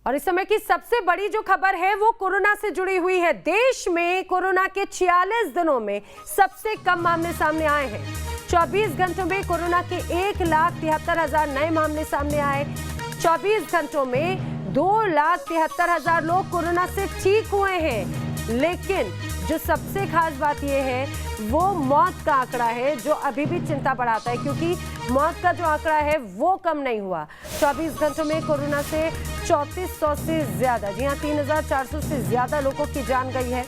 और इस समय की सबसे बड़ी जो खबर है वो कोरोना से जुड़ी हुई है। देश में कोरोना के 46 दिनों में सबसे कम मामले सामने आए हैं। 24 घंटों में कोरोना के 1,73,000 नए मामले सामने आए। 24 घंटों में 2,73,000 लोग कोरोना से ठीक हुए हैं। लेकिन जो सबसे खास बात यह है वो मौत का आंकड़ा है, जो अभी भी चिंता बढ़ाता है, क्योंकि मौत का जो आंकड़ा है वो कम नहीं हुआ। 24 घंटों में कोरोना से 3400 से ज्यादा, जी हाँ 3,400 से ज्यादा लोगों की जान गई है।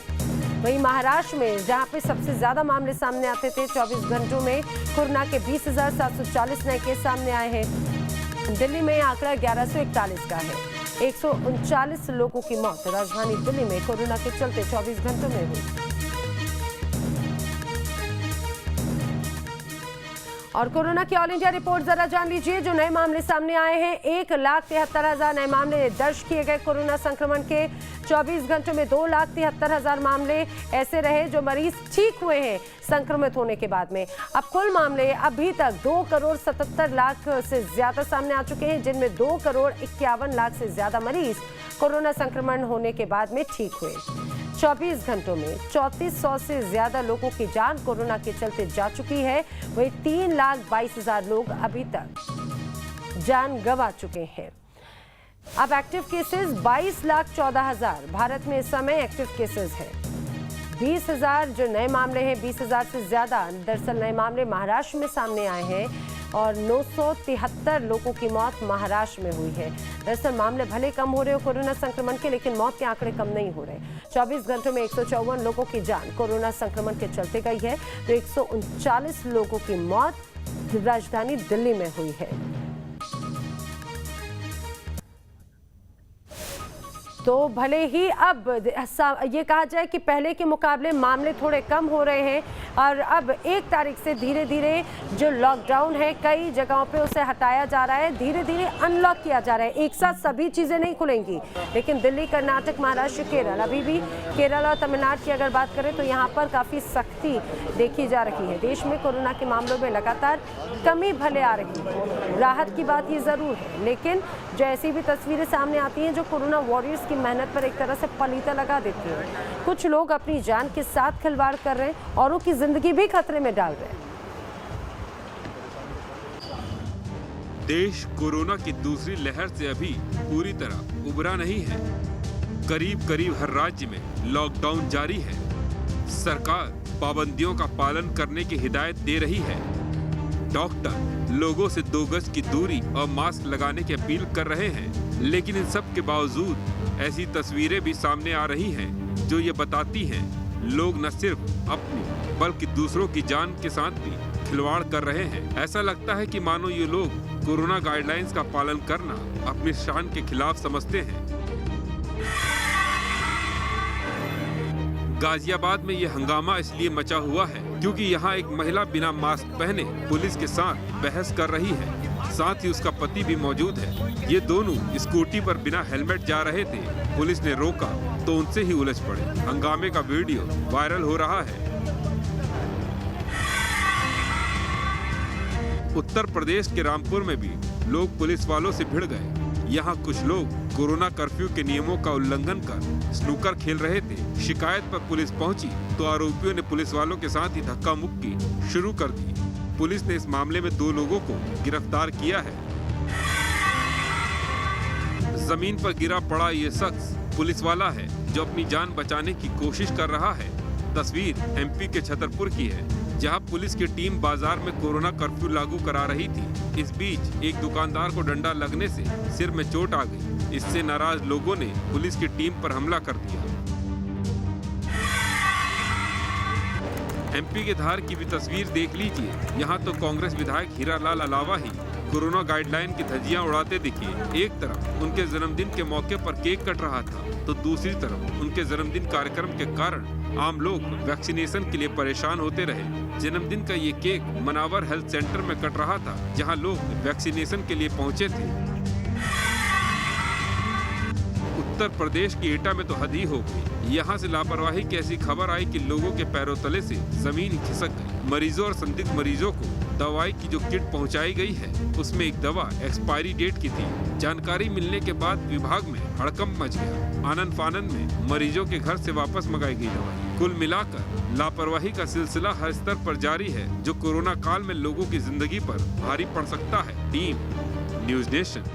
वहीं महाराष्ट्र में, जहां पे सबसे ज्यादा मामले सामने आते थे, 24 घंटों में कोरोना के 20,740 नए केस सामने आए हैं। दिल्ली में आंकड़ा 1141 का है। 139 लोगों की मौत राजधानी दिल्ली में कोरोना के चलते 24 घंटों में हुई। और कोरोना की ऑल इंडिया रिपोर्ट जरा जान लीजिए। जो नए मामले सामने आए हैं, 1,73,000 नए मामले दर्ज किए गए कोरोना संक्रमण के। 24 घंटों में 2,73,000 मामले ऐसे रहे जो मरीज ठीक हुए हैं संक्रमित होने के बाद में। अब कुल मामले अभी तक 2,77,00,000 से ज्यादा सामने आ चुके हैं, जिनमें 2,51,00,000 से ज्यादा मरीज कोरोना संक्रमण होने के बाद में ठीक हुए। 24 घंटों में 3400 से ज्यादा लोगों की जान कोरोना के चलते जा चुकी है। वही 3,22,000 लोग अभी तक जान गंवा चुके हैं। अब एक्टिव केसेस 22,14,000 भारत में इस समय एक्टिव केसेस है। 20,000 जो नए मामले हैं, 20,000 से ज्यादा दरअसल नए मामले महाराष्ट्र में सामने आए हैं और 973 लोगों की मौत महाराष्ट्र में हुई है। दरअसल मामले भले कम हो रहे हो कोरोना संक्रमण के, लेकिन मौत के आंकड़े कम नहीं हो रहे। 24 घंटों में 154 लोगों की जान कोरोना संक्रमण के चलते गई है, तो 139 लोगों की मौत राजधानी दिल्ली में हुई है। तो भले ही अब ये कहा जाए कि पहले के मुकाबले मामले थोड़े कम हो रहे हैं और अब 1 तारीख से धीरे धीरे जो लॉकडाउन है कई जगहों पे उसे हटाया जा रहा है, धीरे धीरे अनलॉक किया जा रहा है। एक साथ सभी चीज़ें नहीं खुलेंगी, लेकिन दिल्ली, कर्नाटक, महाराष्ट्र, केरल, अभी भी केरल और तमिलनाडु की अगर बात करें तो यहाँ पर काफ़ी सख्ती देखी जा रही है। देश में कोरोना के मामलों में लगातार कमी भले आ रही है, राहत की बात ये ज़रूर है, लेकिन जो ऐसी भी तस्वीरें सामने आती हैं जो कोरोना वॉरियर्स की मेहनत पर एक तरह से पलीता लगा देती है। कुछ लोग अपनी जान के साथ खिलवाड़ कर रहे हैं, औरों की जिंदगी भी खतरे में डाल रहे हैं। देश कोरोना की दूसरी लहर से अभी पूरी तरह उबरा नहीं है। करीब करीब हर राज्य में लॉकडाउन जारी है। सरकार पाबंदियों का पालन करने की हिदायत दे रही है। डॉक्टर लोगों से 2 गज की दूरी और मास्क लगाने की अपील कर रहे हैं, लेकिन इन सब के बावजूद ऐसी तस्वीरें भी सामने आ रही हैं जो ये बताती हैं लोग न सिर्फ अपनी बल्कि दूसरों की जान के साथ भी खिलवाड़ कर रहे हैं। ऐसा लगता है कि मानो ये लोग कोरोना गाइडलाइंस का पालन करना अपनी शान के खिलाफ समझते हैं। गाजियाबाद में ये हंगामा इसलिए मचा हुआ है क्योंकि यहाँ एक महिला बिना मास्क पहने पुलिस के साथ बहस कर रही है। साथ ही उसका पति भी मौजूद है। ये दोनों स्कूटी पर बिना हेलमेट जा रहे थे। पुलिस ने रोका तो उनसे ही उलझ पड़े। हंगामे का वीडियो वायरल हो रहा है। उत्तर प्रदेश के रामपुर में भी लोग पुलिस वालों से भिड़ गए। यहाँ कुछ लोग कोरोना कर्फ्यू के नियमों का उल्लंघन कर स्नूकर खेल रहे थे। शिकायत पर पुलिस पहुंची तो आरोपियों ने पुलिस वालों के साथ ही धक्का मुक्की शुरू कर दी। पुलिस ने इस मामले में 2 लोगों को गिरफ्तार किया है। जमीन पर गिरा पड़ा ये शख्स पुलिस वाला है जो अपनी जान बचाने की कोशिश कर रहा है। तस्वीर एमपी के छतरपुर की है, जहां पुलिस की टीम बाजार में कोरोना कर्फ्यू लागू करा रही थी। इस बीच एक दुकानदार को डंडा लगने से सिर में चोट आ गई। इससे नाराज लोगों ने पुलिस की टीम पर हमला कर दिया। एमपी के धार की भी तस्वीर देख लीजिए। यहाँ तो कांग्रेस विधायक हीरालाल अलावा ही कोरोना गाइडलाइन की धज्जियां उड़ाते दिखे। एक तरफ उनके जन्मदिन के मौके पर केक कट रहा था, तो दूसरी तरफ उनके जन्मदिन कार्यक्रम के कारण आम लोग वैक्सीनेशन के लिए परेशान होते रहे। जन्मदिन का ये केक मनावर हेल्थ सेंटर में कट रहा था, जहां लोग वैक्सीनेशन के लिए पहुंचे थे। उत्तर प्रदेश की एटा में तो हद ही हो गई। यहाँ से लापरवाही की ऐसी खबर आई कि लोगों के पैरों तले से जमीन खिसक गई। मरीजों और संदिग्ध मरीजों को दवाई की जो किट पहुंचाई गई है उसमें एक दवा एक्सपायरी डेट की थी। जानकारी मिलने के बाद विभाग में हड़कंप मच गया। आनन फानन में मरीजों के घर से वापस मंगाई गई दवाई। कुल मिलाकर लापरवाही का सिलसिला हर स्तर पर जारी है, जो कोरोना काल में लोगों की जिंदगी पर भारी पड़ सकता है। Team news nation.